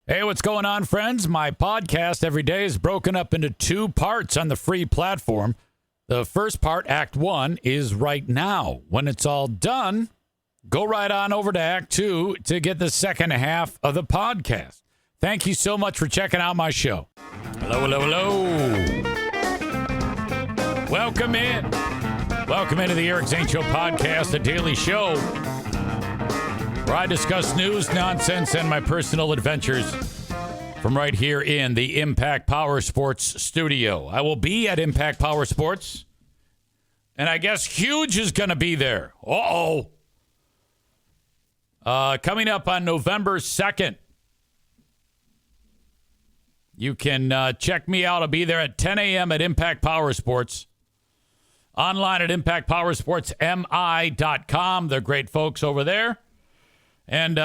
Hey, what's going on, friends? My podcast every day is broken up into two parts on the free platform. The first part, Act 1, is right now. When it's all done, go right on over to Act 2 to get the second half of the podcast. Thank you so much for checking out my show. Hello, hello, hello. Welcome in. Welcome into the Eric Zane Show podcast, the daily show, where I discuss news, nonsense, and my personal adventures from right here in the Impact Power Sports studio. I will be at Impact Power Sports, and I guess Huge is going to be there. Coming up on November 2nd. You can check me out. I'll be there at 10 a.m. at Impact Power Sports. Online at impactpowersportsmi.com. They're great folks over there. And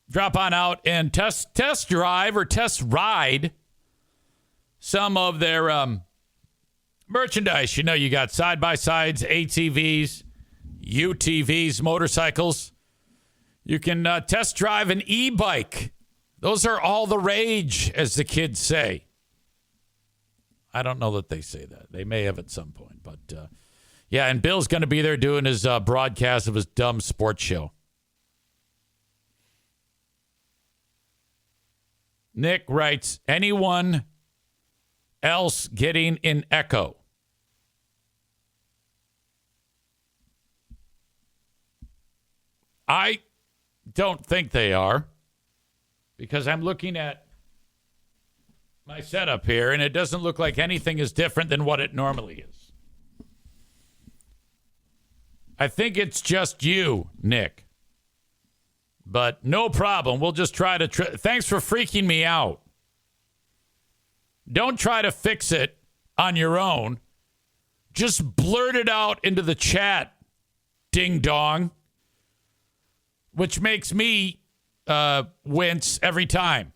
drop on out and test drive or test ride some of their merchandise. You know, you got side-by-sides, ATVs, UTVs, motorcycles. You can test drive an e-bike. Those are all the rage, as the kids say. I don't know that they say that. They may have at some point. But, yeah, and Bill's going to be there doing his broadcast of his dumb sports show. Nick writes, anyone else getting an echo? I don't think they are, because I'm looking at my setup here, and it doesn't look like anything is different than what it normally is. I think it's just you, Nick. But no problem. We'll just try to... Thanks for freaking me out. Don't try to fix it on your own. Just blurt it out into the chat, ding-dong. Which makes me wince every time.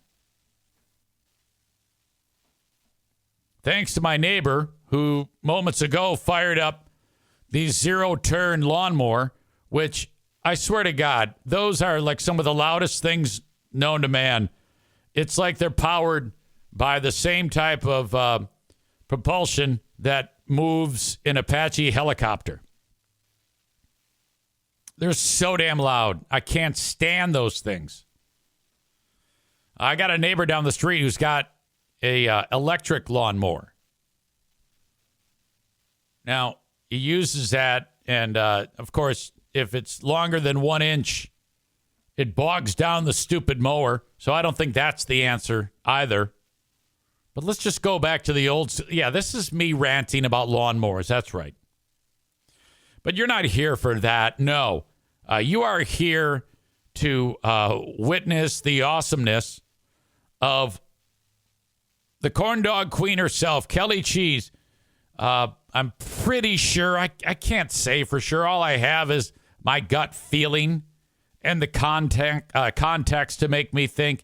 Thanks to my neighbor who moments ago fired up the zero-turn lawnmower, which... I swear to God, those are like some of the loudest things known to man. It's like they're powered by the same type of propulsion that moves an Apache helicopter. They're so damn loud. I can't stand those things. I got a neighbor down the street who's got a electric lawnmower. Now, he uses that, and of course... If it's longer than 1 inch, it bogs down the stupid mower. So I don't think that's the answer either. But let's just go back to the old... Yeah, this is me ranting about lawnmowers. That's right. But you're not here for that. No. You are here to witness the awesomeness of the corn dog queen herself, Kelly Cheese. I'm pretty sure, I can't say for sure. All I have is my gut feeling and the context to make me think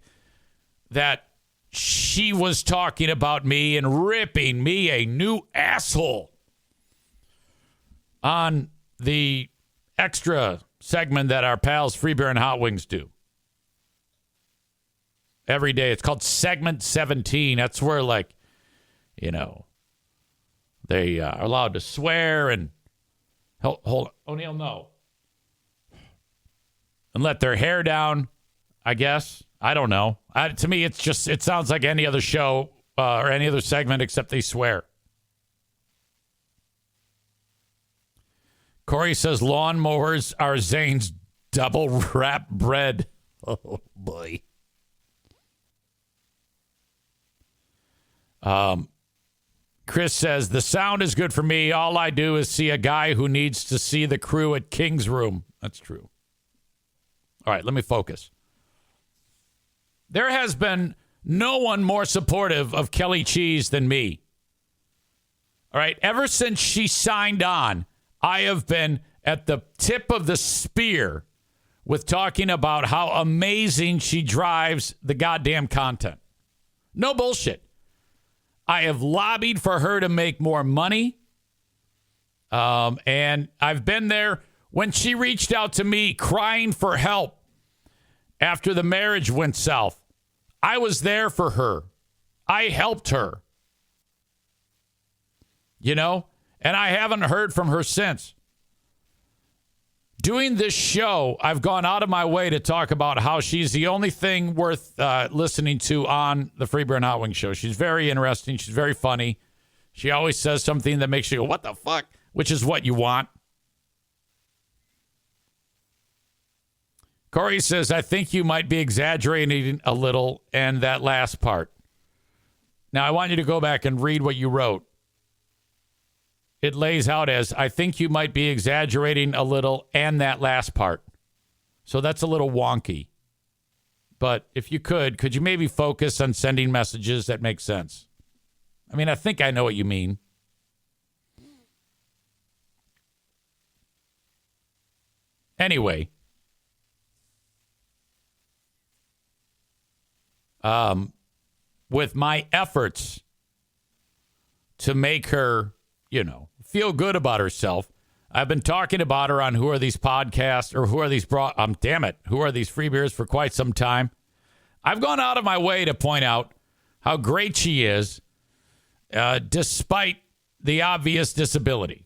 that she was talking about me and ripping me a new asshole on the extra segment that our pals Free Beer and Hot Wings do every day. It's called Segment 17. That's where, like, you know, they are allowed to swear and hold O'Neill, no. And let their hair down, I guess. I don't know. To me, it sounds like any other show or any other segment except they swear. Corey says lawnmowers are Zane's double wrap bread. Oh, boy. Chris says, the sound is good for me. All I do is see a guy who needs to see the crew at King's Room. That's true. All right, let me focus. There has been no one more supportive of Kelly Cheese than me. All right, ever since she signed on, I have been at the tip of the spear with talking about how amazing she drives the goddamn content. No bullshit. I have lobbied for her to make more money. And I've been there when she reached out to me crying for help after the marriage went south. I was there for her. I helped her. You know? And I haven't heard from her since. Doing this show, I've gone out of my way to talk about how she's the only thing worth listening to on the Free Beer and Hot Wings show. She's very interesting. She's very funny. She always says something that makes you go, what the fuck? Which is what you want. Corey says, I think you might be exaggerating a little and that last part. Now, I want you to go back and read what you wrote. It lays out as, I think you might be exaggerating a little and that last part. So that's a little wonky. But if you could you maybe focus on sending messages that make sense? I mean, I think I know what you mean. Anyway. With my efforts to make her, feel good about herself, I've been talking about her on Who Are These Podcasts or Who Are These Free Beers for quite some time. I've gone out of my way to point out how great she is, despite the obvious disability.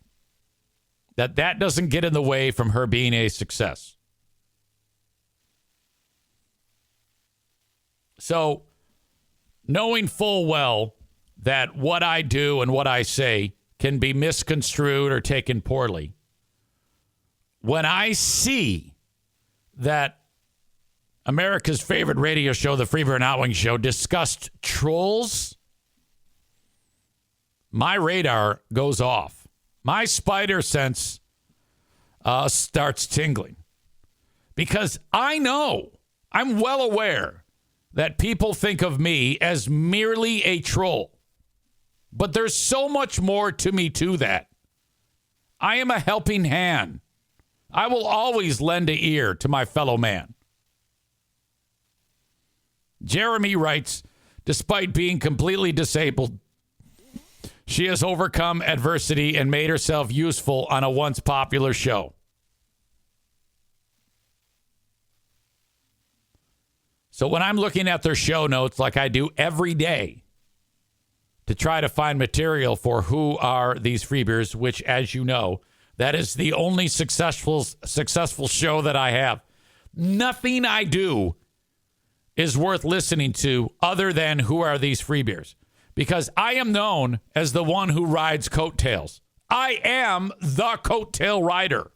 That doesn't get in the way from her being a success. So, knowing full well that what I do and what I say can be misconstrued or taken poorly, when I see that America's favorite radio show, the Free Beer and Hot Wings show, discussed trolls, my radar goes off. My spider sense starts tingling. Because I'm well aware that people think of me as merely a troll. But there's so much more to me to that. I am a helping hand. I will always lend an ear to my fellow man. Jeremy writes, despite being completely disabled, she has overcome adversity and made herself useful on a once popular show. So when I'm looking at their show notes like I do every day to try to find material for Who Are These Free Beers, which, as you know, that is the only successful show that I have. Nothing I do is worth listening to other than Who Are These Free Beers? Because I am known as the one who rides coattails. I am the coattail rider.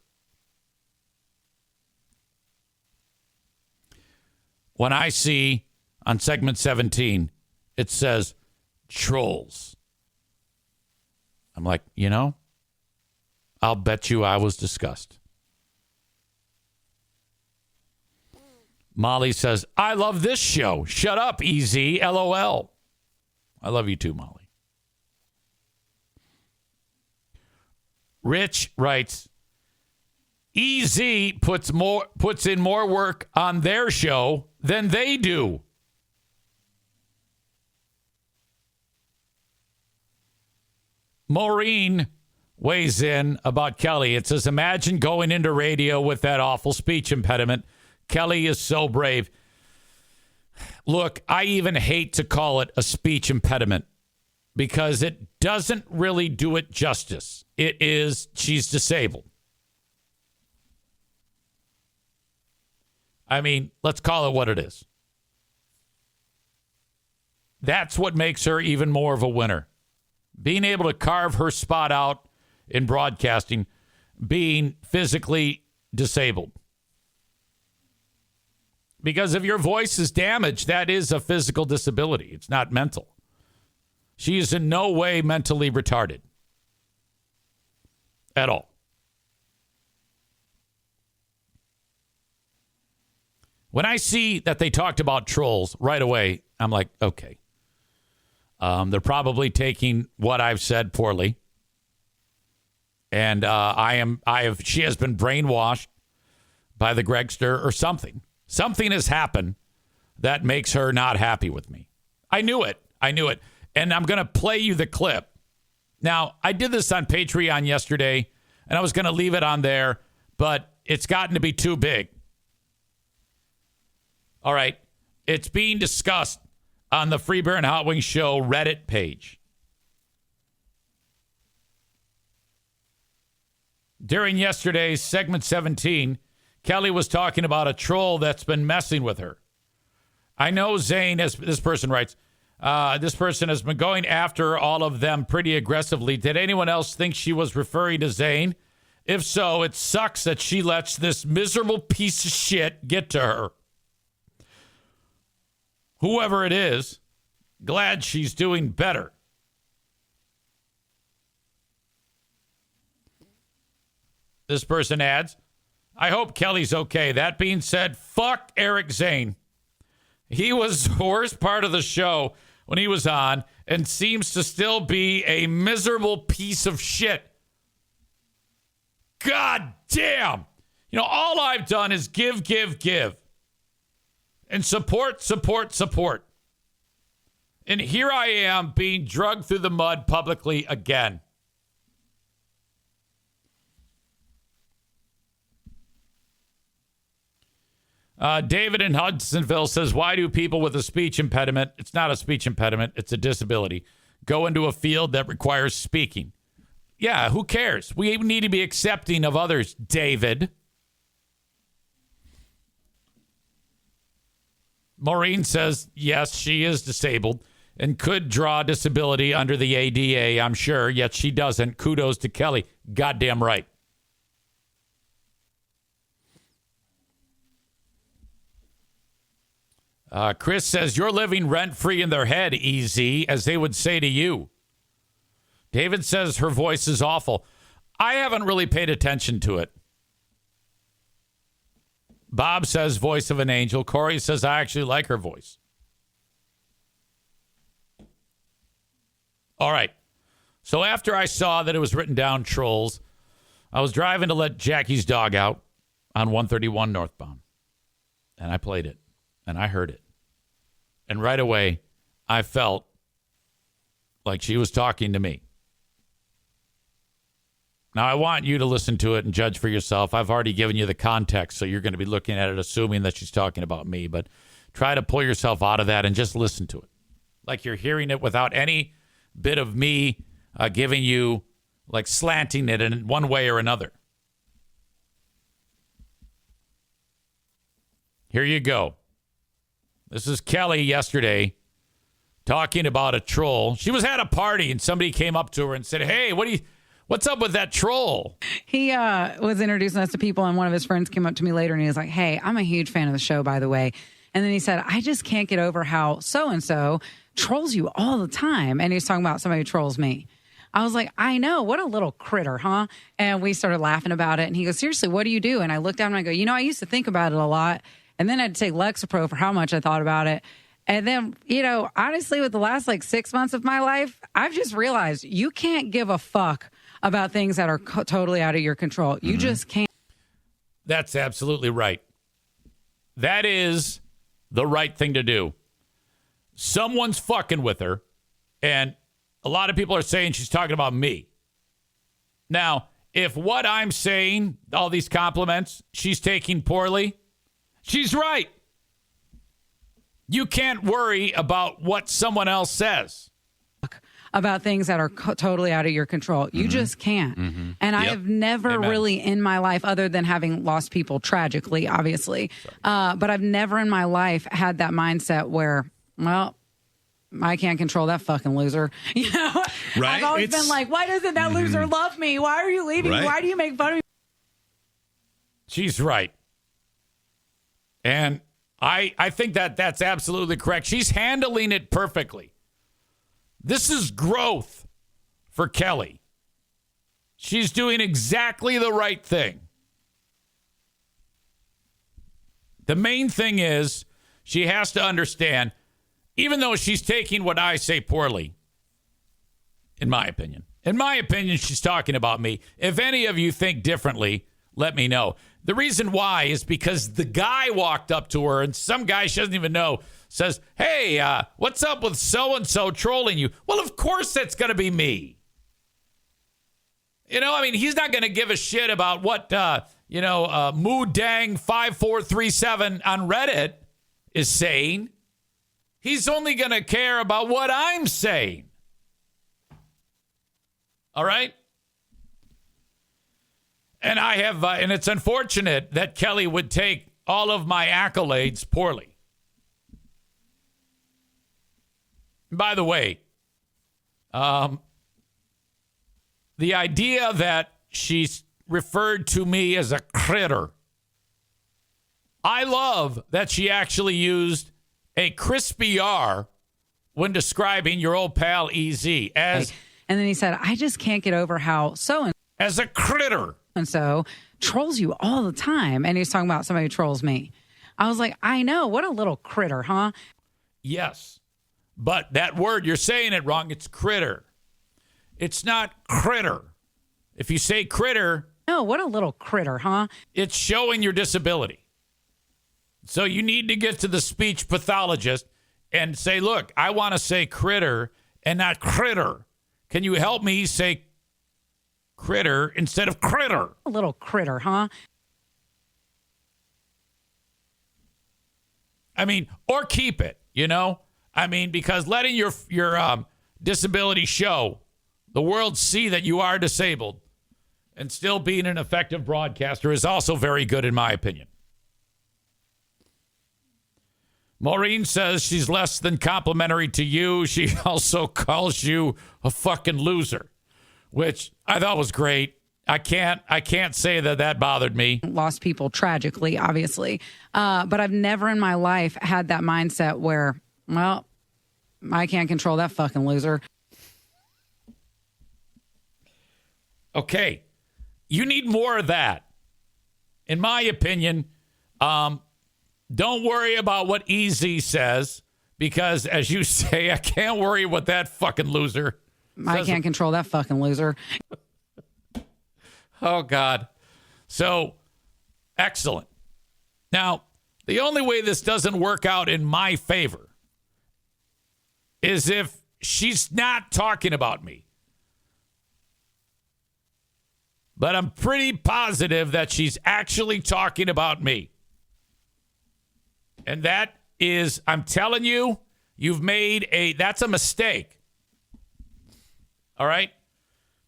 When I see on segment 17, it says trolls. I'm like, I'll bet you I was discussed. Molly says, I love this show. Shut up, EZ, LOL. I love you too, Molly. Rich writes, EZ puts in more work on their show than they do. Maureen weighs in about Kelly. It says, imagine going into radio with that awful speech impediment. Kelly is so brave. Look, I even hate to call it a speech impediment because it doesn't really do it justice. She's disabled. I mean, let's call it what it is. That's what makes her even more of a winner. Being able to carve her spot out in broadcasting, being physically disabled. Because if your voice is damaged, that is a physical disability. It's not mental. She is in no way mentally retarded. At all. When I see that they talked about trolls right away, I'm like, okay. They're probably taking what I've said poorly. And she has been brainwashed by the Gregster or something. Something has happened that makes her not happy with me. I knew it. And I'm going to play you the clip. Now, I did this on Patreon yesterday, and I was going to leave it on there, but it's gotten to be too big. All right. It's being discussed on the Free Beer and Hot Wings Show Reddit page. During yesterday's segment 17, Kelly was talking about a troll that's been messing with her. I know Zane, as this person writes, this person has been going after all of them pretty aggressively. Did anyone else think she was referring to Zane? If so, it sucks that she lets this miserable piece of shit get to her. Whoever it is, glad she's doing better. This person adds, I hope Kelly's okay. That being said, fuck Eric Zane. He was the worst part of the show when he was on and seems to still be a miserable piece of shit. God damn. You know, all I've done is give. And support. And here I am being drugged through the mud publicly again. David in Hudsonville says, why do people with a speech impediment, it's not a speech impediment, it's a disability, go into a field that requires speaking? Yeah, who cares? We need to be accepting of others, David. Maureen says, yes, she is disabled and could draw disability under the ADA, I'm sure, yet she doesn't. Kudos to Kelly. Goddamn right. Chris says, you're living rent-free in their head, EZ, as they would say to you. David says her voice is awful. I haven't really paid attention to it. Bob says voice of an angel. Corey says I actually like her voice. All right. So after I saw that it was written down trolls, I was driving to let Jackie's dog out on 131 northbound. And I played it. And I heard it. And right away, I felt like she was talking to me. Now, I want you to listen to it and judge for yourself. I've already given you the context, so you're going to be looking at it assuming that she's talking about me. But try to pull yourself out of that and just listen to it. Like you're hearing it without any bit of me giving you, like slanting it in one way or another. Here you go. This is Kelly yesterday talking about a troll. She was at a party and somebody came up to her and said, hey, what's up with that troll? He was introducing us to people, and one of his friends came up to me later and he was like, hey, I'm a huge fan of the show, by the way. And then he said, I just can't get over how so-and-so trolls you all the time. And he was talking about somebody who trolls me. I was like, I know. What a little critter, huh? And we started laughing about it. And he goes, seriously, what do you do? And I looked down and I go, I used to think about it a lot. And then I had to take Lexapro for how much I thought about it. And then, honestly, with the last 6 months of my life, I've just realized you can't give a fuck about things that are totally out of your control. You just can't. That's absolutely right. That is the right thing to do. Someone's fucking with her, and a lot of people are saying she's talking about me. Now, if what I'm saying, all these compliments, she's taking poorly, she's right. You can't worry about what someone else says. About things that are totally out of your control. You just can't. And I have never really in my life, other than having lost people tragically, obviously, but I've never in my life had that mindset where, well, I can't control that fucking loser. Right? I've always been like, why doesn't that loser love me? Why are you leaving me? Why do you make fun of me? She's right. And I think that's absolutely correct. She's handling it perfectly. This is growth for Kelly. She's doing exactly the right thing. The main thing is she has to understand, even though she's taking what I say poorly, in my opinion, she's talking about me. If any of you think differently, let me know. The reason why is because the guy walked up to her, and some guy she doesn't even know says, hey, what's up with so-and-so trolling you? Well, of course that's going to be me. He's not going to give a shit about what, Moodang5437 on Reddit is saying. He's only going to care about what I'm saying. All right? And I have, and it's unfortunate that Kelly would take all of my accolades poorly. By the way, the idea that she's referred to me as a critter, I love that she actually used a crispy R when describing your old pal EZ as. And then he said, I just can't get over how as a critter. And so trolls you all the time. And he's talking about somebody who trolls me. I was like, I know. What a little critter, huh? Yes. But that word, you're saying it wrong. It's critter. It's not critter. If you say critter. No, what a little critter, huh? It's showing your disability. So you need to get to the speech pathologist and say, look, I want to say critter and not critter. Can you help me say critter instead of critter? A little critter, huh? I mean, or keep it, you know? I mean, because letting your disability show, the world see that you are disabled and still being an effective broadcaster is also very good in my opinion. Maureen says she's less than complimentary to you. She also calls you a fucking loser, which I thought was great. I can't say that bothered me. Lost people tragically, obviously. But I've never in my life had that mindset where, well, I can't control that fucking loser. Okay. You need more of that. In my opinion, don't worry about what EZ says because, as you say, I can't worry what that fucking loser says. I can't control that fucking loser. Oh, God. So, excellent. Now, the only way this doesn't work out in my favor is if she's not talking about me. But I'm pretty positive that she's actually talking about me. And that is, I'm telling you, that's a mistake. All right?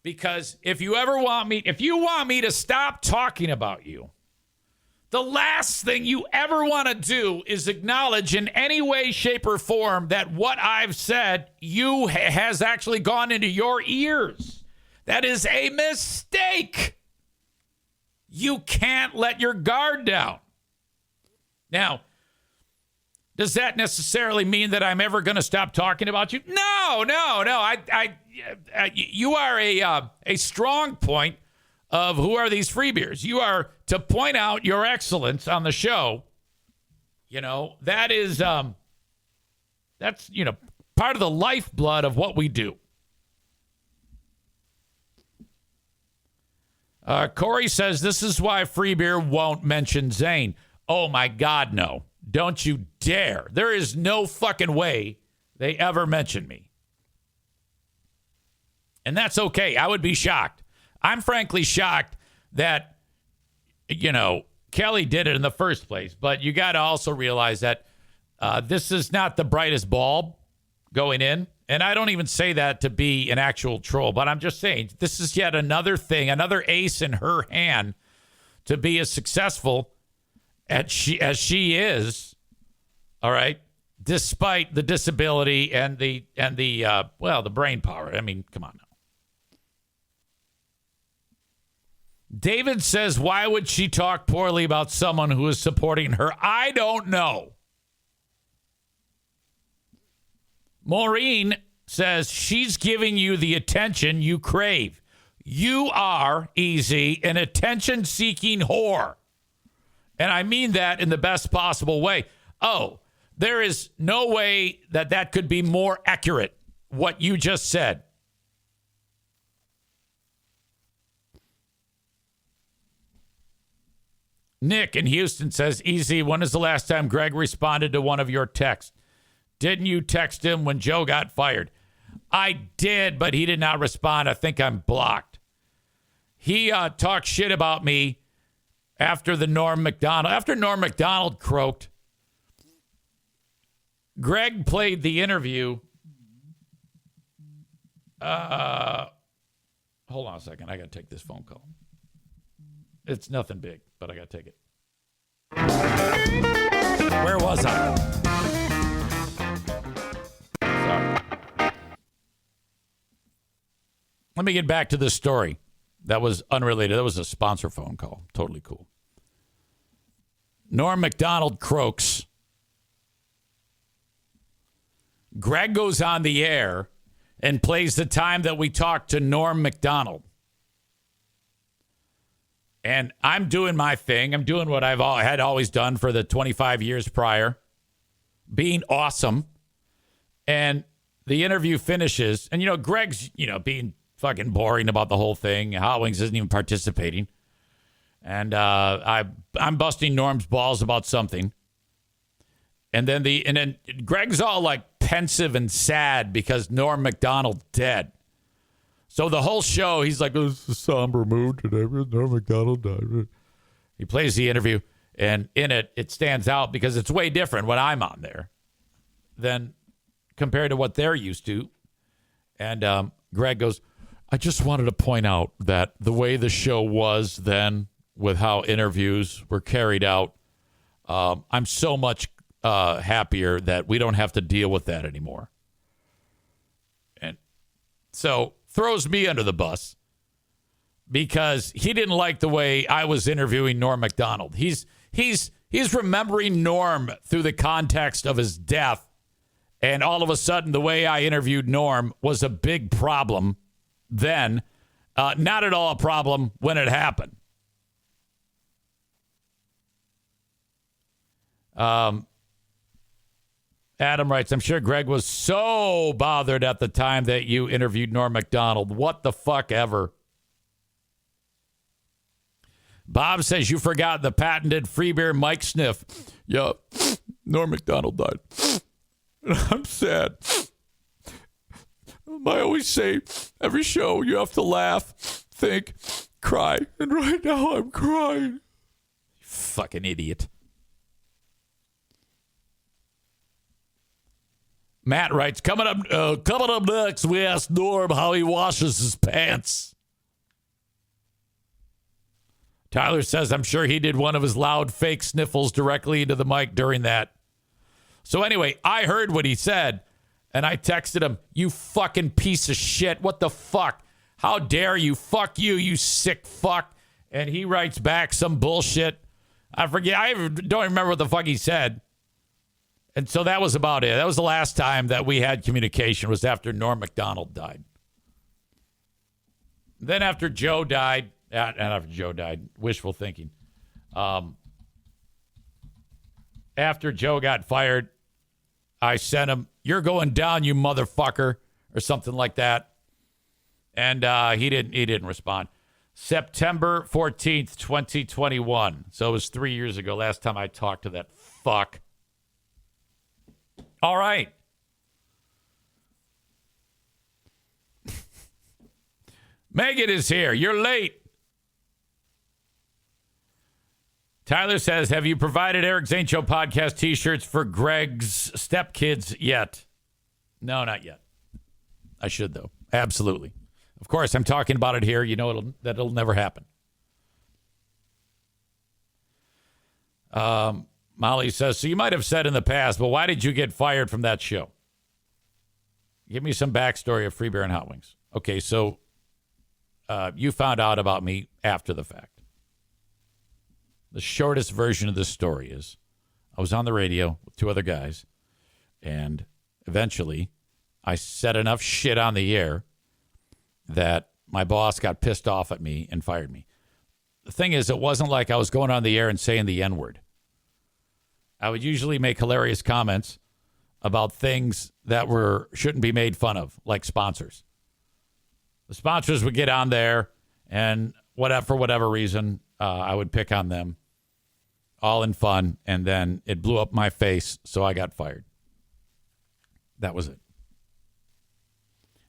Because if you want me to stop talking about you, the last thing you ever want to do is acknowledge in any way, shape, or form that what I've said has actually gone into your ears. That is a mistake. You can't let your guard down. Now, does that necessarily mean that I'm ever going to stop talking about you? No. You are a strong point of who are these free beers. You are to point out your excellence on the show. You know, that is, that's, part of the lifeblood of what we do. Corey says, this is why free beer won't mention Zane. Oh, my God, no. Don't you dare. There is no fucking way they ever mention me. And that's okay. I would be shocked. I'm frankly shocked that, Kelly did it in the first place. But you got to also realize that this is not the brightest bulb going in. And I don't even say that to be an actual troll. But I'm just saying this is yet another thing, another ace in her hand to be as successful as she is, all right, despite the disability and the brain power. I mean, come on now. David says, why would she talk poorly about someone who is supporting her? I don't know. Maureen says she's giving you the attention you crave. You are, Easy, an attention-seeking whore. And I mean that in the best possible way. Oh, there is no way that could be more accurate, what you just said. Nick in Houston says, Easy, when is the last time Greg responded to one of your texts? Didn't you text him when Joe got fired? I did, but he did not respond. I think I'm blocked. He talked shit about me after Norm Macdonald croaked. Greg played the interview. Hold on a second. I got to take this phone call. It's nothing big, but I got to take it. Where was I? Sorry. Let me get back to this story. That was unrelated. That was a sponsor phone call. Totally cool. Norm Macdonald croaks. Greg goes on the air and plays the time that we talked to Norm Macdonald. And I'm doing my thing. I'm doing what had always done for the 25 years prior, being awesome. And the interview finishes. And, Greg's, being fucking boring about the whole thing. Hot Wings isn't even participating. And I'm busting Norm's balls about something. And then Greg's all like pensive and sad because Norm Macdonald's dead. So the whole show, he's like, oh, it's a somber mood today. Norm Macdonald died. He plays the interview, and in it stands out because it's way different when I'm on there than compared to what they're used to. And Greg goes, I just wanted to point out that the way the show was then with how interviews were carried out, I'm so much happier that we don't have to deal with that anymore. And so throws me under the bus because he didn't like the way I was interviewing Norm Macdonald. He's remembering Norm through the context of his death, and all of a sudden the way I interviewed Norm was a big problem then, not at all a problem when it happened. Adam writes, I'm sure Greg was so bothered at the time that you interviewed Norm Macdonald. What the fuck ever. Bob says you forgot the patented free beer mic sniff. Yeah, Norm Macdonald died. I'm sad. I always say, every show you have to laugh, think, cry. And right now I'm crying. You fucking idiot. Matt writes, coming up next, we ask Norm how he washes his pants. Tyler says, I'm sure he did one of his loud fake sniffles directly into the mic during that. So anyway, I heard what he said, and I texted him, you fucking piece of shit. What the fuck? How dare you? Fuck you, you sick fuck. And he writes back some bullshit. I forget. I don't remember what the fuck he said. And so that was about it. That was the last time that we had communication, was after Norm Macdonald died. Then after Joe died, wishful thinking. After Joe got fired, I sent him, you're going down, you motherfucker, or something like that. And he didn't respond. September 14th, 2021. So it was 3 years ago, last time I talked to that fuck. All right. Megan is here. You're late. Tyler says, have you provided Eric Zane Show podcast t-shirts for Greg's stepkids yet? No, not yet. I should, though. Absolutely. Of course, I'm talking about it here. You know that'll never happen. Molly says, so you might have said in the past, but why did you get fired from that show? Give me some backstory of Free Beer and Hot Wings. Okay, so you found out about me after the fact. The shortest version of this story is I was on the radio with two other guys, and eventually I said enough shit on the air that my boss got pissed off at me and fired me. The thing is, it wasn't like I was going on the air and saying the N-word. I would usually make hilarious comments about things that shouldn't be made fun of, like sponsors. The sponsors would get on there, and for whatever reason, I would pick on them, all in fun, and then it blew up my face, so I got fired. That was it.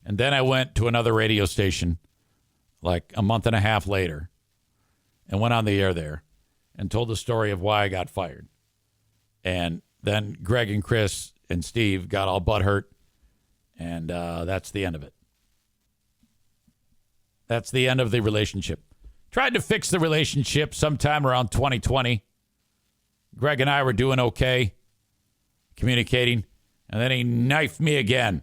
And then I went to another radio station like a month and a half later and went on the air there and told the story of why I got fired. And then Greg and Chris and Steve got all butthurt, and that's the end of it. That's the end of the relationship. Tried to fix the relationship sometime around 2020. Greg and I were doing okay, communicating, and then he knifed me again.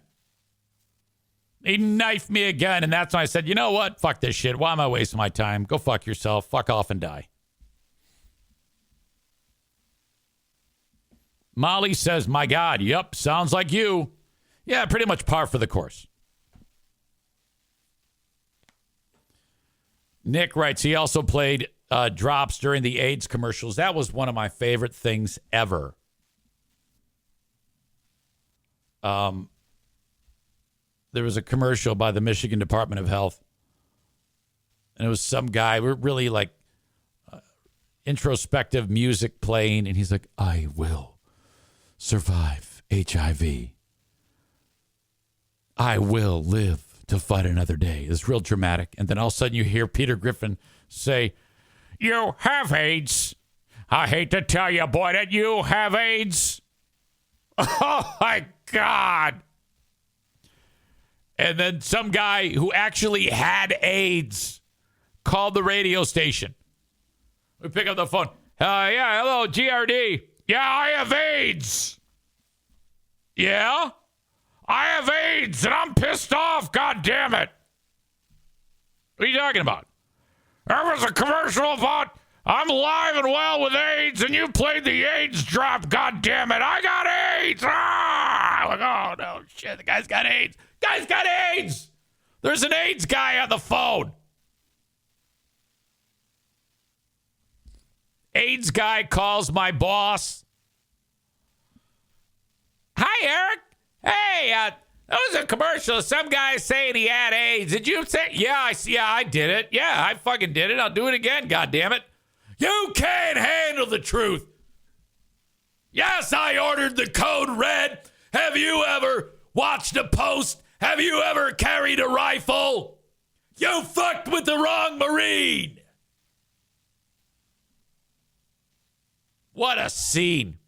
And that's when I said, you know what? Fuck this shit. Why am I wasting my time? Go fuck yourself. Fuck off and die. Molly says, my God, yep, sounds like you. Yeah, pretty much par for the course. Nick writes, he also played drops during the AIDS commercials. That was one of my favorite things ever. There was a commercial by the Michigan Department of Health. And it was some guy, really like introspective music playing. And he's like, I will survive HIV. I will live to fight another day. It's real dramatic. And then all of a sudden you hear Peter Griffin say, you have AIDS. I hate to tell you, boy, that you have AIDS. Oh, my God. And then some guy who actually had AIDS called the radio station. We pick up the phone. Yeah, hello, GRD. Yeah, I have AIDS. Yeah? I have AIDS, and I'm pissed off. God damn it. What are you talking about? There was a commercial about I'm alive and well with AIDS, and you played the AIDS drop. God damn it. I got AIDS. Ah! Like, oh, no, shit. The guy's got AIDS. Guy's got AIDS. There's an AIDS guy on the phone. AIDS guy calls my boss. Hi, Eric. Hey, that was a commercial. Some guy saying he had AIDS. Did you say? Yeah, I did it. Yeah, I fucking did it. I'll do it again. God damn it. You can't handle the truth. Yes, I ordered the code red. Have you ever watched a post? Have you ever carried a rifle? You fucked with the wrong Marine. What a scene.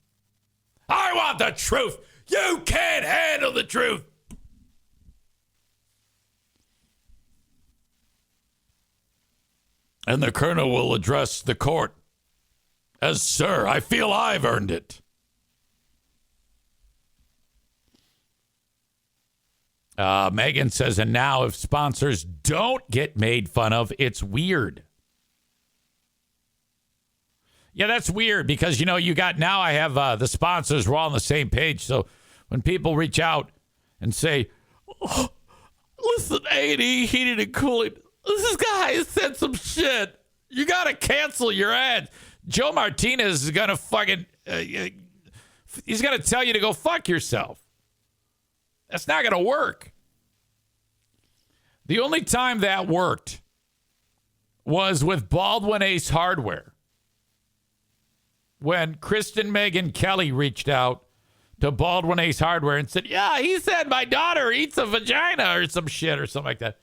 I want the truth. You can't handle the truth. And the colonel will address the court as, sir, I feel I've earned it. Megan says, and now if sponsors don't get made fun of, it's weird. Yeah, that's weird because, you know, I have the sponsors, we're all on the same page. So when people reach out and say, oh, listen, A&E Heating and Cooling, this guy said some shit. You got to cancel your ad. Joe Martinez is going to fucking, he's going to tell you to go fuck yourself. That's not going to work. The only time that worked was with Baldwin Ace Hardware. When Kristen Megan Kelly reached out to Baldwin Ace Hardware and said, yeah, he said my daughter eats a vagina or some shit or something like that.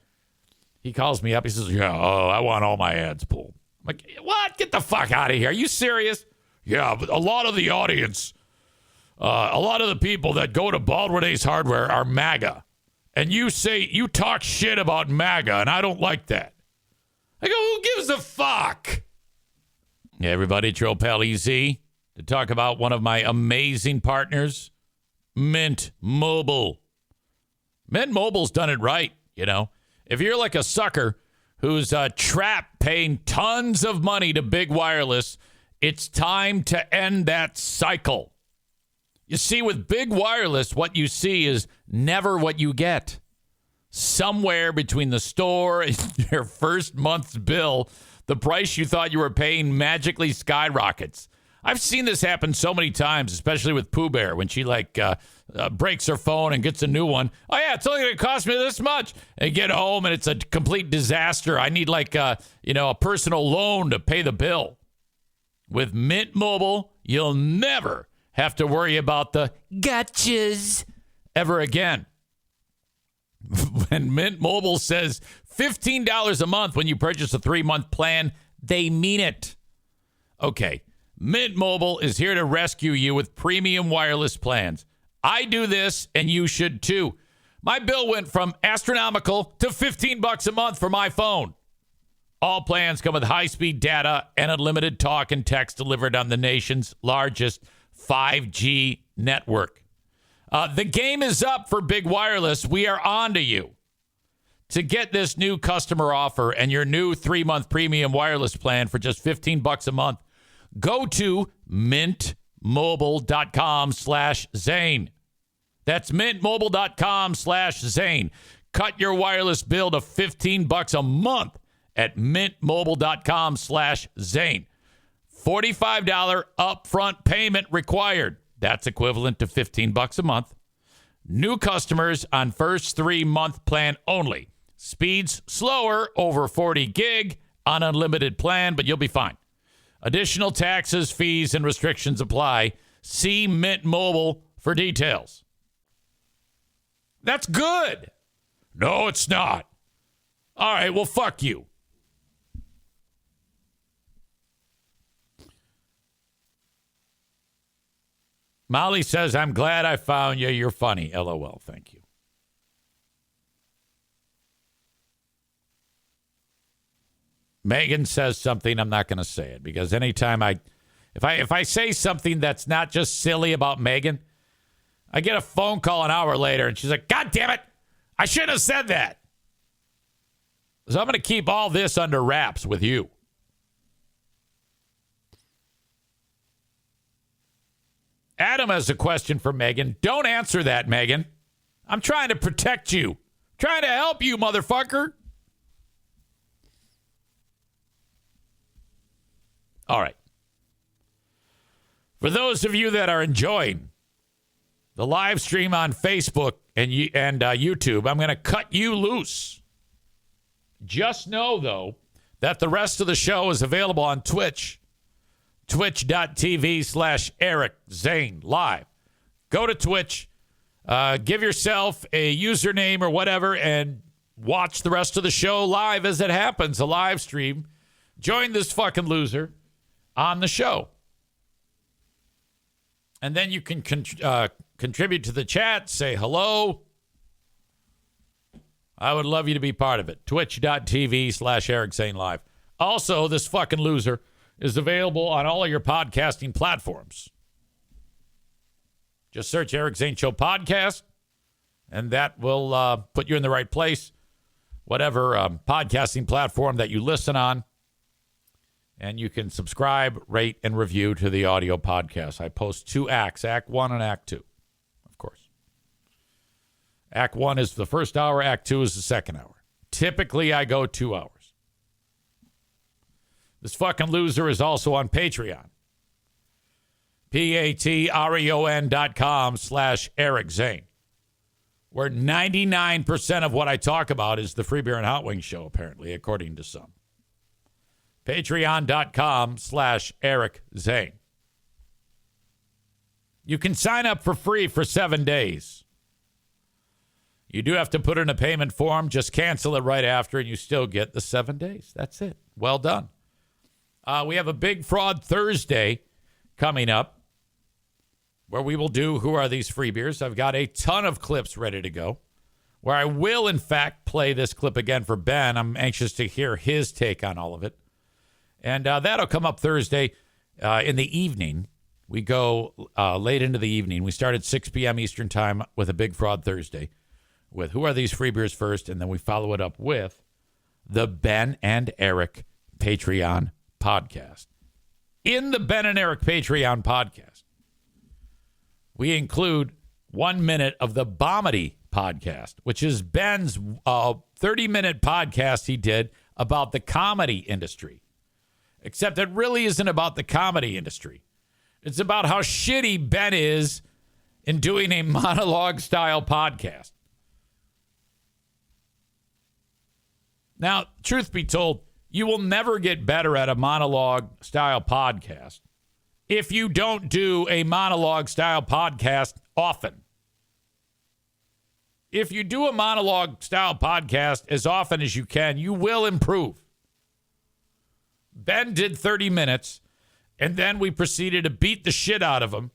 He calls me up. He says, yeah, I want all my ads pulled. I'm like, what? Get the fuck out of here. Are you serious? Yeah, but a lot of the audience, a lot of the people that go to Baldwin Ace Hardware are MAGA. And you talk shit about MAGA, and I don't like that. I go, who gives a fuck? Yeah, everybody, it's your old pal EZ to talk about one of my amazing partners, Mint Mobile. Mint Mobile's done it right, you know. If you're like a sucker who's trapped paying tons of money to big wireless, it's time to end that cycle. You see, with big wireless, what you see is never what you get. Somewhere between the store and your first month's bill, the price you thought you were paying magically skyrockets. I've seen this happen so many times, especially with Pooh Bear, when she breaks her phone and gets a new one. Oh, yeah, it's only going to cost me this much. And get home, and it's a complete disaster. I need a personal loan to pay the bill. With Mint Mobile, you'll never have to worry about the gotchas ever again. When Mint Mobile says $15 a month when you purchase a 3-month plan, they mean it. Okay. Mint Mobile is here to rescue you with premium wireless plans. I do this, and you should too. My bill went from astronomical to $15 a month for my phone. All plans come with high-speed data and unlimited talk and text delivered on the nation's largest 5G network. The game is up for Big Wireless. We are on to you. To get this new customer offer and your new 3-month premium wireless plan for just $15 a month, go to mintmobile.com/Zane. That's mintmobile.com/Zane. Cut your wireless bill to $15 a month at mintmobile.com/Zane. $45 upfront payment required. That's equivalent to $15 a month. New customers on first 3-month plan only. Speeds slower, over 40 gig on unlimited plan, but you'll be fine. Additional taxes, fees, and restrictions apply. See Mint Mobile for details. That's good. No, it's not. All right, well, fuck you. Molly says, I'm glad I found you. You're funny. LOL. Thank you. Megan says something. I'm not going to say it because anytime if I say something that's not just silly about Megan, I get a phone call an hour later and she's like, God damn it. I should have said that. So I'm going to keep all this under wraps with you. Adam has a question for Megan. Don't answer that, Megan. I'm trying to protect you. Trying to help you, motherfucker. All right. For those of you that are enjoying the live stream on Facebook and YouTube, I'm going to cut you loose. Just know, though, that the rest of the show is available on Twitch. Twitch.tv/Eric Zane Live. Go to Twitch, give yourself a username or whatever, and watch the rest of the show live as it happens, a live stream. Join this fucking loser on the show. And then you can contribute to the chat, say hello. I would love you to be part of it. Twitch.tv/Eric Zane Live. Also, this fucking loser is available on all of your podcasting platforms. Just search Eric Zane Show Podcast, and that will put you in the right place, whatever podcasting platform that you listen on. And you can subscribe, rate, and review to the audio podcast. I post 2 acts, Act 1 and Act 2, of course. Act 1 is the first hour. Act 2 is the second hour. Typically, I go 2 hours. This fucking loser is also on Patreon. patreon.com/Eric Zane. Where 99% of what I talk about is the Free Beer and Hot Wings show, apparently, according to some. Patreon.com/Eric Zane. You can sign up for free for 7 days. You do have to put in a payment form. Just cancel it right after, and you still get the 7 days. That's it. Well done. We have a Big Fraud Thursday coming up where we will do Who Are These Free Beers? I've got a ton of clips ready to go where I will, in fact, play this clip again for Ben. I'm anxious to hear his take on all of it. And that'll come up Thursday in the evening. We go late into the evening. We start at 6 p.m. Eastern time with a Big Fraud Thursday with Who Are These Free Beers first, and then we follow it up with the Ben and Eric Patreon podcast. In the Ben and Eric Patreon podcast, we include 1 minute of the Bomity podcast, which is Ben's 30-minute podcast he did about the comedy industry. Except it really isn't about the comedy industry. It's about how shitty Ben is in doing a monologue-style podcast. Now, truth be told, you will never get better at a monologue-style podcast if you don't do a monologue-style podcast often. If you do a monologue-style podcast as often as you can, you will improve. Ben did 30 minutes, and then we proceeded to beat the shit out of him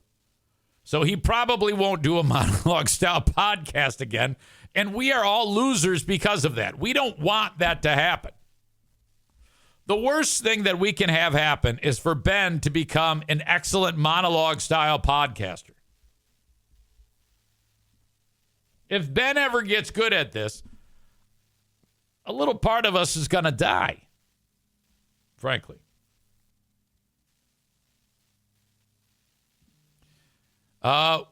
So he probably won't do a monologue style podcast again. And we are all losers because of that. We don't want that to happen. The worst thing that we can have happen is for Ben to become an excellent monologue style podcaster. If Ben ever gets good at this, a little part of us is going to die, frankly.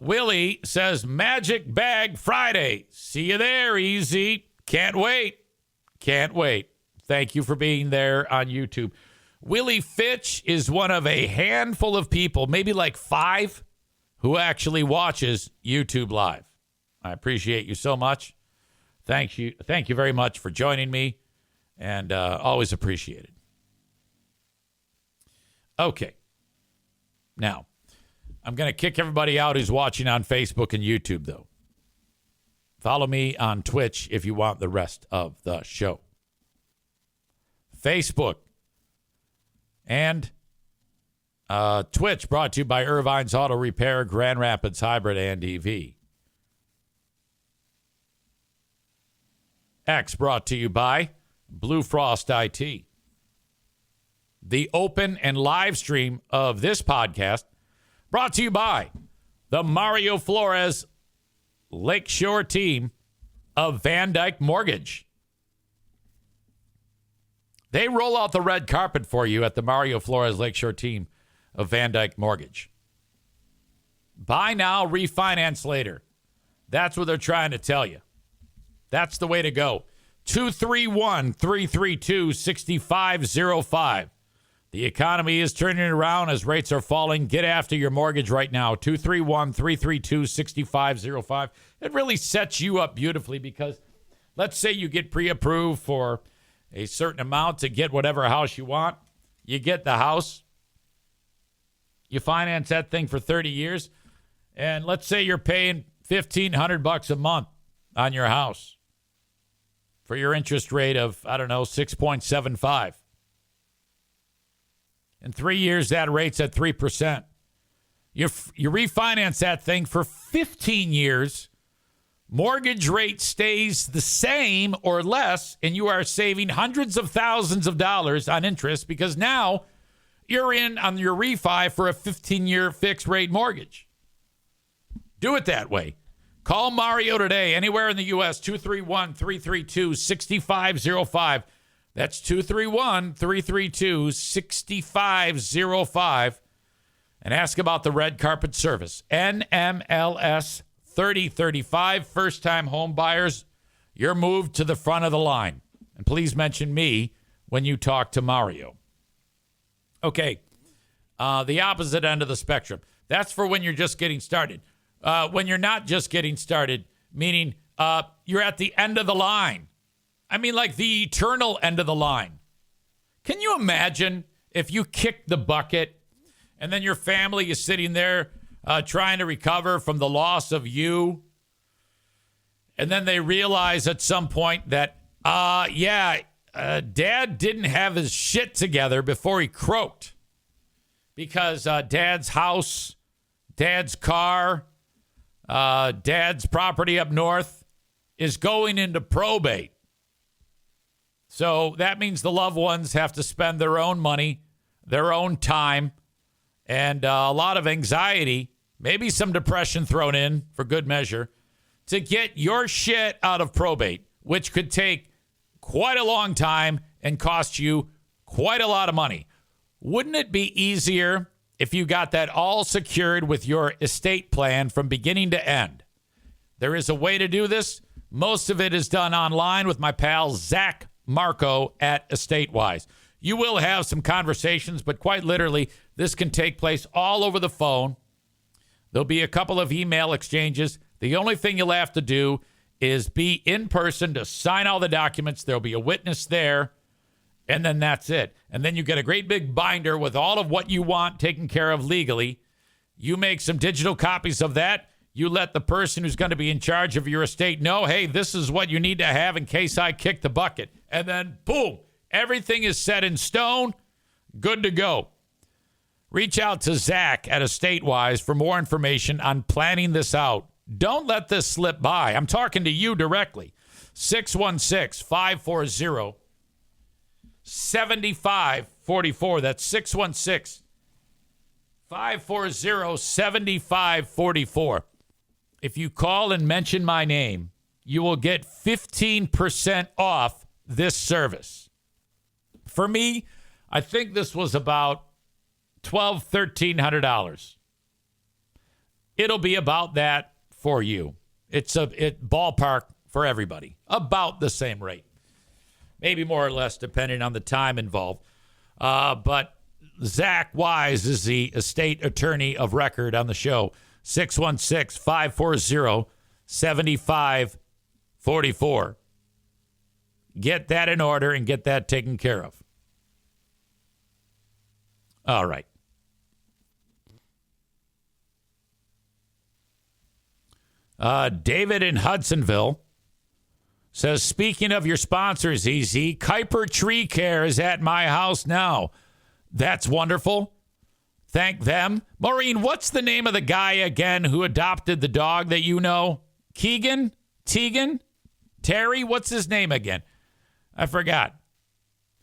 Willie says, Magic Bag Friday. See you there, Easy. Can't wait. Can't wait. Thank you for being there on YouTube. Willie Fitch is one of a handful of people, maybe like 5, who actually watches YouTube Live. I appreciate you so much. Thank you very much for joining me, and always appreciated. Okay. Now, I'm going to kick everybody out who's watching on Facebook and YouTube, though. Follow me on Twitch if you want the rest of the show. Facebook and Twitch, brought to you by Irvine's Auto Repair, Grand Rapids Hybrid and EV. X, brought to you by Blue Frost IT. The open and live stream of this podcast brought to you by the Mario Flores Lakeshore team of Van Dyke Mortgage. They roll out the red carpet for you at the Mario Flores Lakeshore team of Van Dyke Mortgage. Buy now, refinance later. That's what they're trying to tell you. That's the way to go. 231-332-6505. The economy is turning around as rates are falling. Get after your mortgage right now. 231-332-6505. It really sets you up beautifully because let's say you get pre-approved for a certain amount to get whatever house you want. You get the house. You finance that thing for 30 years. And let's say you're paying $1,500 a month on your house for your interest rate of, 6.75. In 3 years, that rate's at 3%. You refinance that thing for 15 years. Mortgage rate stays the same or less, and you are saving hundreds of thousands of dollars on interest because now you're in on your refi for a 15-year fixed rate mortgage. Do it that way. Call Mario today, anywhere in the U.S., 231-332-6505. That's 231-332-6505. And ask about the red carpet service. NMLS 3035. First-time home buyers, you're moved to the front of the line. And please mention me when you talk to Mario. Okay, the opposite end of the spectrum. That's for when you're just getting started. When you're not just getting started, meaning you're at the end of the line. I mean, like the eternal end of the line. Can you imagine if you kicked the bucket and then your family is sitting there trying to recover from the loss of you? And then they realize at some point that, Dad didn't have his shit together before he croaked. Because Dad's house, Dad's car, Dad's property up north is going into probate. So that means the loved ones have to spend their own money, their own time, and a lot of anxiety, maybe some depression thrown in for good measure, to get your shit out of probate, which could take quite a long time and cost you quite a lot of money. Wouldn't it be easier if you got that all secured with your estate plan from beginning to end? There is a way to do this. Most of it is done online with my pal Zach Marco at EstateWise. You will have some conversations, but quite literally, this can take place all over the phone. There'll be a couple of email exchanges. The only thing you'll have to do is be in person to sign all the documents. There'll be a witness there, and then that's it. And then you get a great big binder with all of what you want taken care of legally. You make some digital copies of that. You let the person who's going to be in charge of your estate know, hey, this is what you need to have in case I kick the bucket. And then, boom, everything is set in stone, good to go. Reach out to Zach at EstateWise for more information on planning this out. Don't let this slip by. I'm talking to you directly. 616-540-7544. That's 616-540-7544. If you call and mention my name, you will get 15% off this service. For me, I think this was about $1,300. It'll be about that for you. It's a ballpark for everybody. About the same rate. Maybe more or less depending on the time involved. But Zach Wise is the estate attorney of record on the show. 616-540-7544. Get that in order and get that taken care of. All right. David in Hudsonville says, speaking of your sponsors, EZ, Kuiper Tree Care is at my house now. That's wonderful. Thank them. Maureen, what's the name of the guy again who adopted the dog that you know? Keegan? Tegan? Terry? What's his name again? I forgot.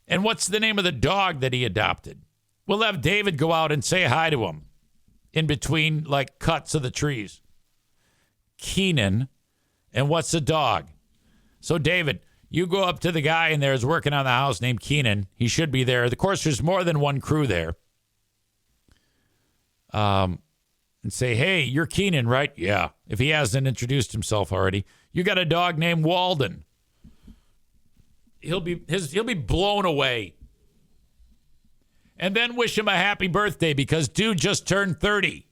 And what's the name of the dog that he adopted? We'll have David go out and say hi to him in between, like, cuts of the trees. Keenan. And what's the dog? So, David, you go up to the guy in there who's working on the house named Keenan. He should be there. Of course, there's more than one crew there. And say, hey, you're Keenan, right? Yeah. If he hasn't introduced himself already. You got a dog named Walden. He'll be blown away. And then wish him a happy birthday because dude just turned 30.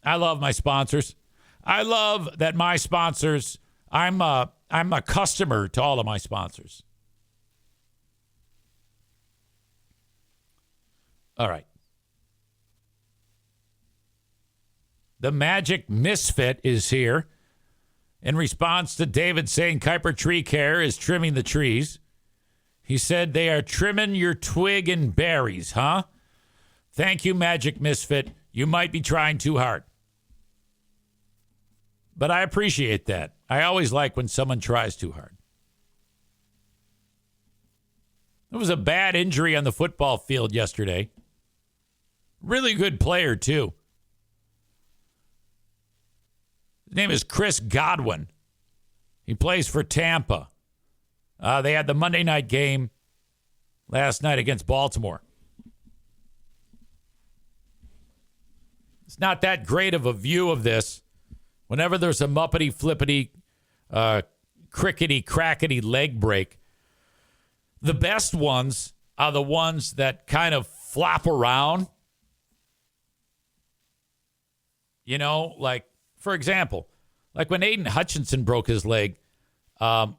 I love my sponsors. I love that my sponsors, I'm a customer to all of my sponsors. All right. The Magic Misfit is here in response to David saying Kuiper Tree Care is trimming the trees. He said they are trimming your twig and berries, huh? Thank you, Magic Misfit. You might be trying too hard. But I appreciate that. I always like when someone tries too hard. There was a bad injury on the football field yesterday. Really good player, too. His name is Chris Godwin. He plays for Tampa. They had the Monday night game last night against Baltimore. It's not that great of a view of this. Whenever there's a muppety, flippity, crickety, crackety leg break, the best ones are the ones that kind of flop around. You know, like, for example, like when Aiden Hutchinson broke his leg, that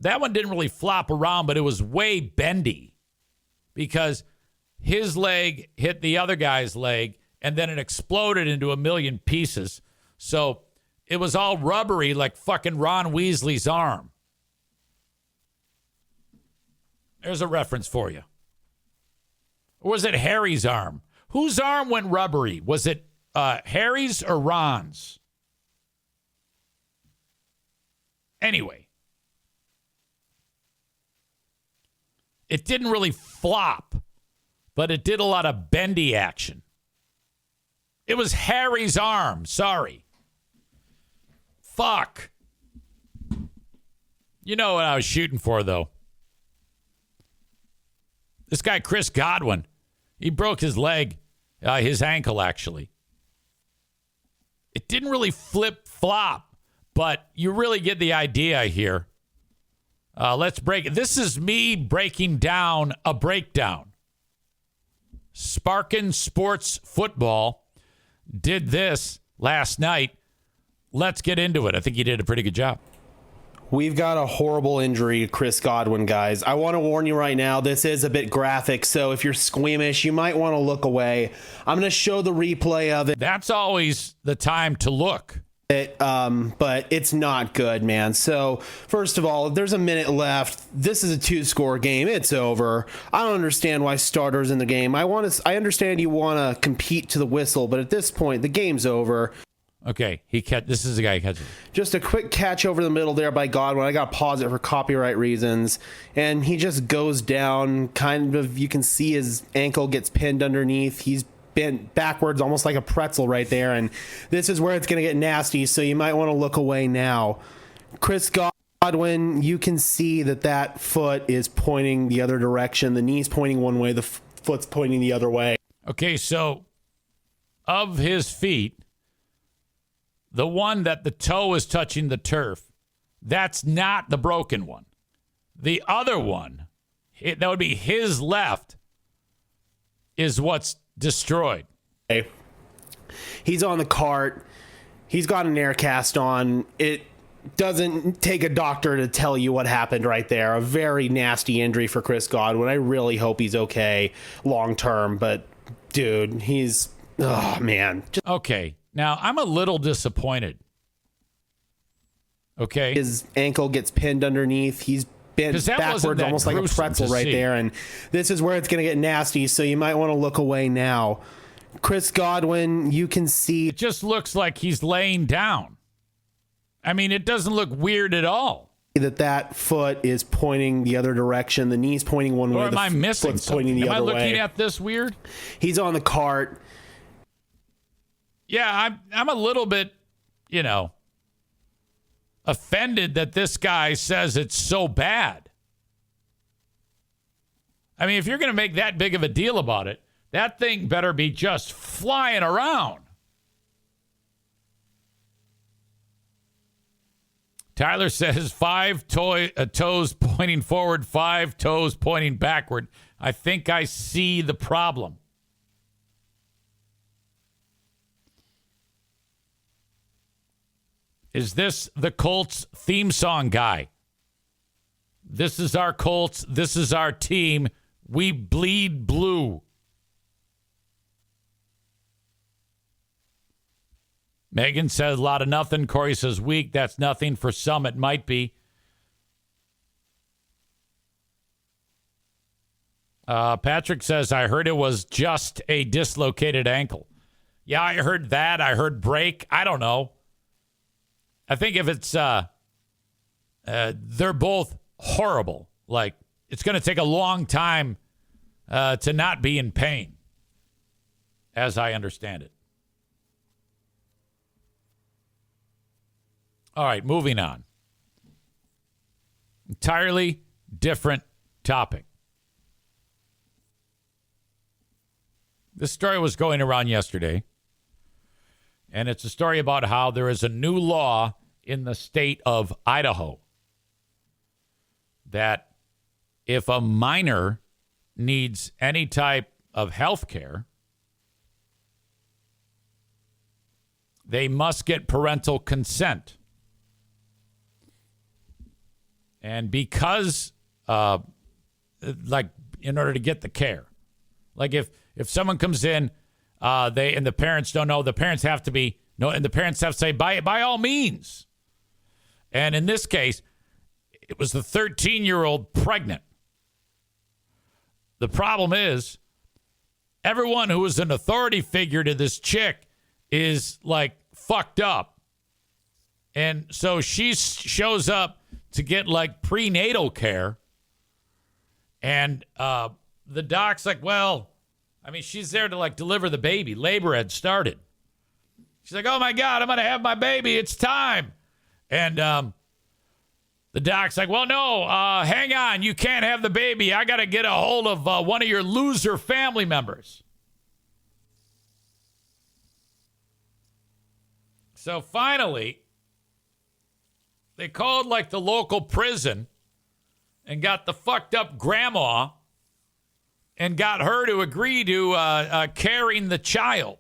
one didn't really flop around, but it was way bendy because his leg hit the other guy's leg and then it exploded into a million pieces. So it was all rubbery like fucking Ron Weasley's arm. There's a reference for you. Or was it Harry's arm? Whose arm went rubbery? Was it Harry's or Ron's? Anyway. It didn't really flop, but it did a lot of bendy action. It was Harry's arm. Sorry. Fuck. You know what I was shooting for, though. This guy, Chris Godwin, he broke his leg, his ankle, actually. It didn't really flip-flop, but you really get the idea here. Let's break it. This is me breaking down a breakdown. Sparkin Sports Football did this last night. Let's get into it. I think he did a pretty good job. We've got a horrible injury to Chris Godwin, guys. I want to warn you right now, this is a bit graphic, so if you're squeamish, you might want to look away. I'm going to show the replay of it. That's always the time to look. but it's not good, man. So first of all, there's a minute left. This is a 2-score game. It's over. I don't understand why starters in the game. I understand you want to compete to the whistle, but at this point, the game's over. Okay, this is the guy who catches it. Just a quick catch over the middle there by Godwin. I got to pause it for copyright reasons. And he just goes down, kind of, you can see his ankle gets pinned underneath. He's bent backwards, almost like a pretzel right there. And this is where it's going to get nasty, so you might want to look away now. Chris Godwin, you can see that foot is pointing the other direction. The knee's pointing one way, the foot's pointing the other way. Okay, so of his feet, the one that the toe is touching the turf, that's not the broken one. The other one, that would be his left, is what's destroyed. Okay. He's on the cart. He's got an air cast on. It doesn't take a doctor to tell you what happened right there. A very nasty injury for Chris Godwin. I really hope he's okay long term, but dude, oh man. Okay. Now, I'm a little disappointed. Okay. His ankle gets pinned underneath. He's bent backwards, almost like a pretzel right there. And this is where it's going to get nasty, so you might want to look away now. Chris Godwin, you can see. It just looks like he's laying down. I mean, it doesn't look weird at all. That foot is pointing the other direction. The knee's pointing one way. Or am I missing something? Am I looking at this weird? He's on the cart. Yeah, I'm a little bit, offended that this guy says it's so bad. I mean, if you're going to make that big of a deal about it, that thing better be just flying around. Tyler says 5 toes pointing forward, 5 toes pointing backward. I think I see the problem. Is this the Colts theme song guy? This is our Colts. This is our team. We bleed blue. Megan says a lot of nothing. Corey says weak. That's nothing. For some, it might be. Patrick says, I heard it was just a dislocated ankle. Yeah, I heard that. I heard break. I don't know. I think if it's, they're both horrible. Like, it's going to take a long time to not be in pain, as I understand it. All right, moving on. Entirely different topic. This story was going around yesterday. And it's a story about how there is a new law in the state of Idaho that if a minor needs any type of health care, they must get parental consent. And because, in order to get the care, like if someone comes in, and the parents don't know, the parents have to be no, and the parents have to say by all means. And in this case, it was the 13-year-old pregnant. The problem is, everyone who is an authority figure to this chick is like fucked up, and so she shows up to get like prenatal care, and the doc's like, well. I mean, she's there to, like, deliver the baby. Labor had started. She's like, oh, my God, I'm going to have my baby. It's time. And the doc's like, well, no, hang on. You can't have the baby. I got to get a hold of one of your loser family members. So finally, they called, like, the local prison and got the fucked up grandma and got her to agree to carrying the child.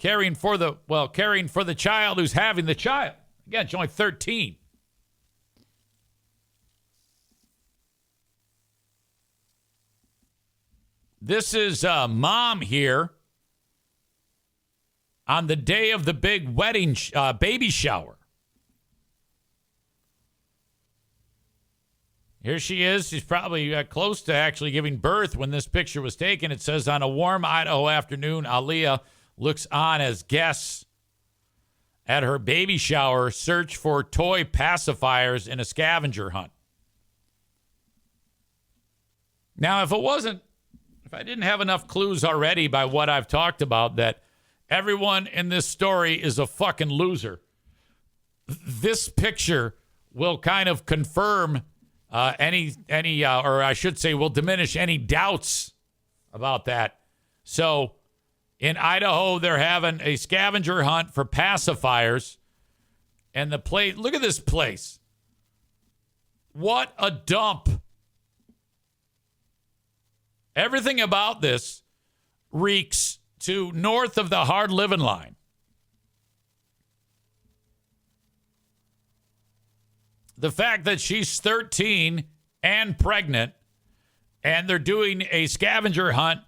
Caring for the child who's having the child. Again, she's only 13. This is mom here on the day of the big wedding baby shower. Here she is. She's probably close to actually giving birth when this picture was taken. It says, on a warm Idaho afternoon, Aaliyah looks on as guests at her baby shower search for toy pacifiers in a scavenger hunt. Now, if I didn't have enough clues already by what I've talked about that everyone in this story is a fucking loser, this picture will kind of confirm or I should say will diminish any doubts about that. So in Idaho, they're having a scavenger hunt for pacifiers. And the place, look at this place. What a dump. Everything about this reeks to north of the hard living line. The fact that she's 13 and pregnant, and they're doing a scavenger hunt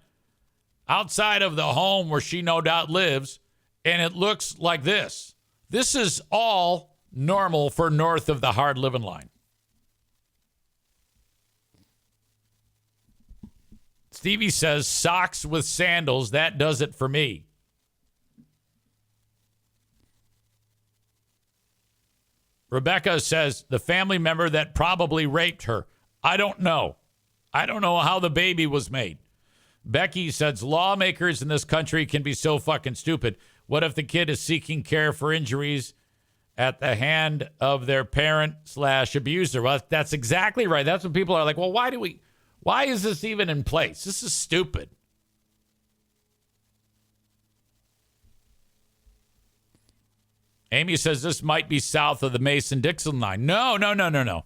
outside of the home where she no doubt lives, and it looks like this. This is all normal for north of the hard living line. Stevie says, socks with sandals, that does it for me. Rebecca says, the family member that probably raped her. I don't know. I don't know how the baby was made. Becky says, lawmakers in this country can be so fucking stupid. What if the kid is seeking care for injuries at the hand of their parent/abuser? Well, that's exactly right. That's when people are like, well, why is this even in place? This is stupid. Amy says this might be south of the Mason-Dixon line. No.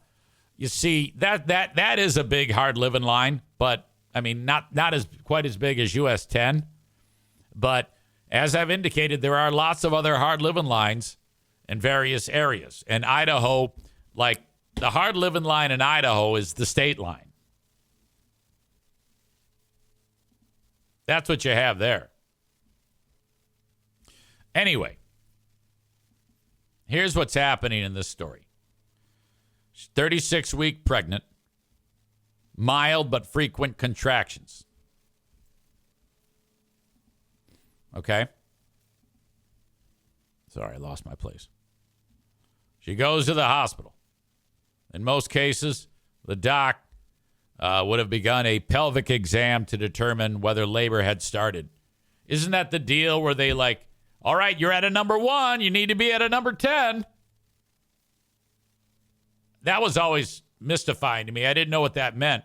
You see, that is a big hard living line, but I mean, not as quite as big as US 10. But as I've indicated, there are lots of other hard living lines in various areas. And Idaho, like the hard living line in Idaho is the state line. That's what you have there. Anyway, here's what's happening in this story. She's 36-week pregnant, mild but frequent contractions. Okay? Sorry, I lost my place. She goes to the hospital. In most cases, the doc would have begun a pelvic exam to determine whether labor had started. Isn't that the deal where they like, all right, you're at a number 1, you need to be at a number 10? That was always mystifying to me. I didn't know what that meant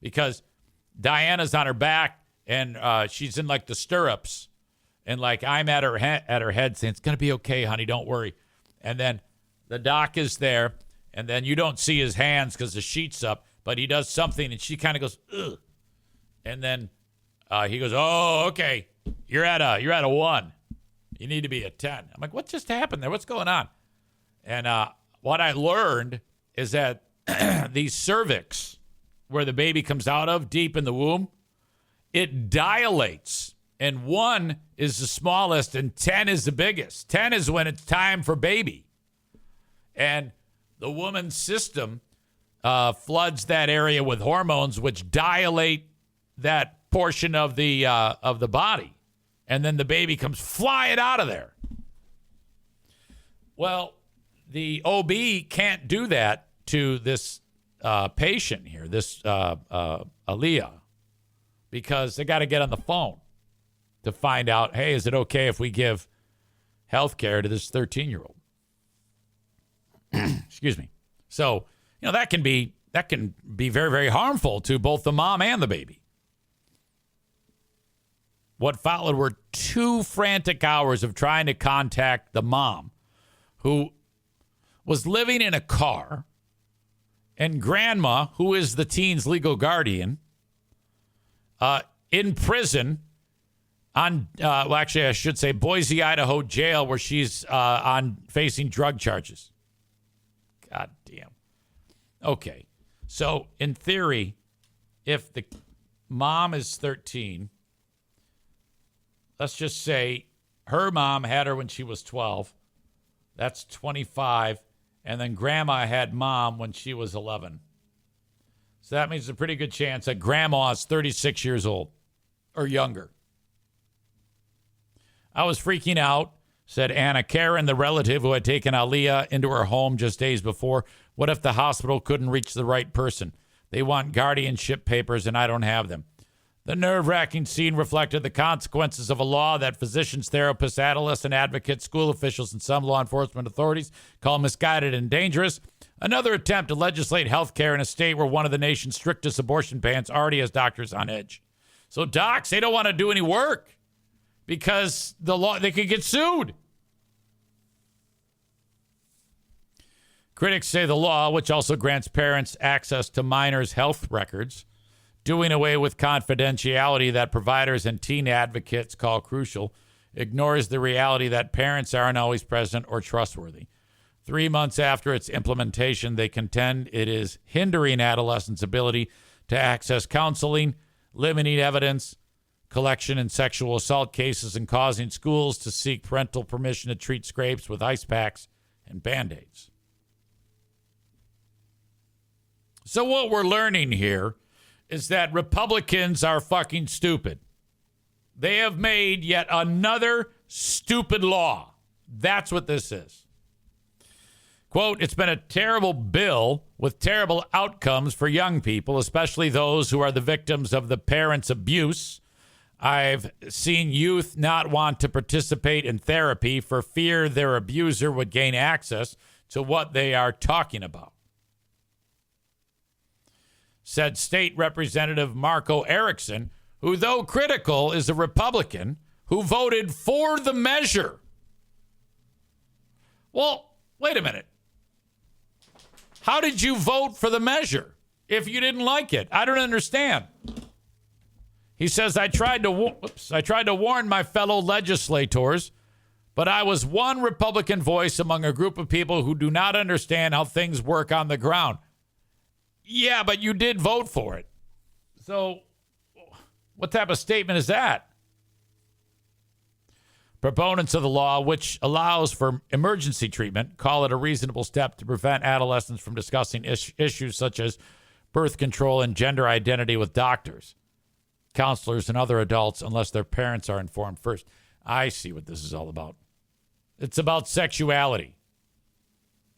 because Diana's on her back and she's in like the stirrups and like I'm at her head saying, it's going to be okay, honey, don't worry. And then the doc is there and then you don't see his hands because the sheet's up, but he does something and she kind of goes, ugh. And then he goes, oh, okay, you're at a 1. You need to be a 10. I'm like, what just happened there? What's going on? And what I learned is that the cervix, where the baby comes out of deep in the womb, it dilates. And 1 is the smallest and 10 is the biggest. 10 is when it's time for baby. And the woman's system floods that area with hormones, which dilate that portion of the body. And then the baby comes flying out of there. Well, the OB can't do that to this patient here, this Aaliyah, because they got to get on the phone to find out, hey, is it okay if we give health care to this 13-year-old? Excuse me. So, that can be very, very harmful to both the mom and the baby. What followed were 2 frantic hours of trying to contact the mom, who was living in a car, and grandma, who is the teen's legal guardian, in prison on, actually, I should say Boise, Idaho jail, where she's facing drug charges. God damn. Okay. So, in theory, if the mom is 13, let's just say Her mom had her when she was 12. That's 25. And then grandma had mom when she was 11. So that means a pretty good chance that grandma is 36 years old or younger. I was freaking out, said Anna Karen, the relative who had taken Aliyah into her home just days before. What if the hospital couldn't reach the right person? They want guardianship papers and I don't have them. The nerve-wracking scene reflected the consequences of a law that physicians, therapists, adolescent advocates, school officials, and some law enforcement authorities call misguided and dangerous. Another attempt to legislate health care in a state where one of the nation's strictest abortion bans already has doctors on edge. So docs, they don't want to do any work because the law, they could get sued. Critics say the law, which also grants parents access to minors' health records, doing away with confidentiality that providers and teen advocates call crucial, ignores the reality that parents aren't always present or trustworthy. 3 months after its implementation, they contend it is hindering adolescents' ability to access counseling, limiting evidence collection in sexual assault cases, and causing schools to seek parental permission to treat scrapes with ice packs and Band-Aids. So what we're learning here is that Republicans are fucking stupid. They have made yet another stupid law. That's what this is. Quote, it's been a terrible bill with terrible outcomes for young people, especially those who are the victims of the parents' abuse. I've seen youth not want to participate in therapy for fear their abuser would gain access to what they are talking about, said State Representative Marco Erickson, who, though critical, is a Republican who voted for the measure. Well, wait a minute. How did you vote for the measure if you didn't like it? I don't understand. He says, I tried to warn my fellow legislators, but I was one Republican voice among a group of people who do not understand how things work on the ground. Yeah, but you did vote for it. So what type of statement is that? Proponents of the law, which allows for emergency treatment, call it a reasonable step to prevent adolescents from discussing issues such as birth control and gender identity with doctors, counselors, and other adults unless their parents are informed first. I see what this is all about. It's about sexuality.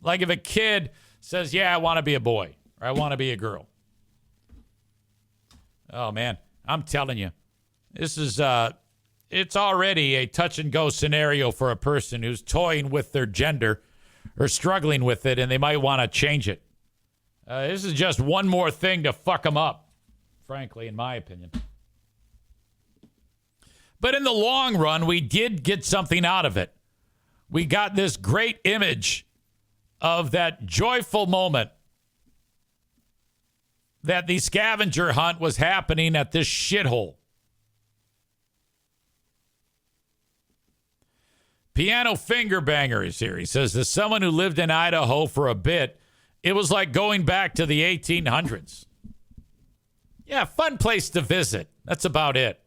Like if a kid says, yeah, I want to be a boy, or I want to be a girl. Oh, man, I'm telling you, this is, it's already a touch and go scenario for a person who's toying with their gender or struggling with it, and they might want to change it. This is just one more thing to fuck them up, frankly, in my opinion. But in the long run, we did get something out of it. We got this great image of that joyful moment that the scavenger hunt was happening at this shithole. Piano Finger Banger is here. He says, as someone who lived in Idaho for a bit, it was like going back to the 1800s. Yeah, fun place to visit. That's about it.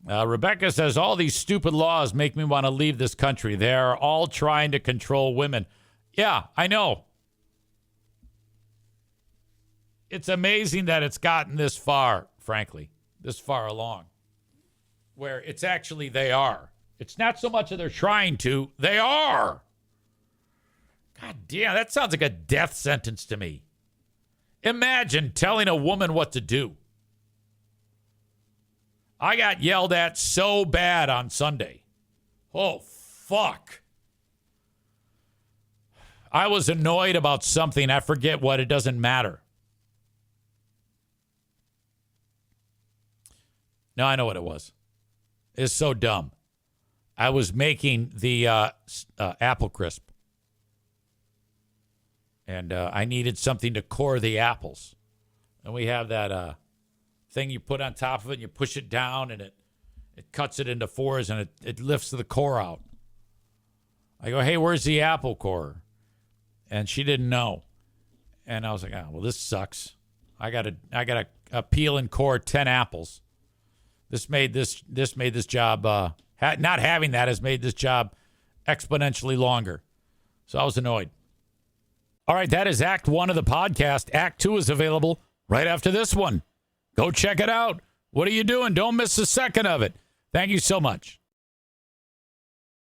Rebecca says, all these stupid laws make me want to leave this country. They are all trying to control women. Yeah, I know. It's amazing that it's gotten this far, frankly, this far along, where it's actually they are. It's not so much that they're trying to, they are. God damn, that sounds like a death sentence to me. Imagine telling a woman what to do. I got yelled at so bad on Sunday. Oh, fuck. I was annoyed about something. I forget what. It doesn't matter. No, I know what it was. It's so dumb. I was making the apple crisp. And I needed something to core the apples. And we have that thing you put on top of it and you push it down and it cuts it into fours and it lifts the core out. I go, hey, where's the apple core? And she didn't know. And I was like, oh, well, this sucks. I gotta peel and core 10 apples. This made this job not having that has made this job exponentially longer. So I was annoyed. All right, that is Act 1 of the podcast. Act 2 is available right after this one. Go check it out. What are you doing? Don't miss a second of it. Thank you so much.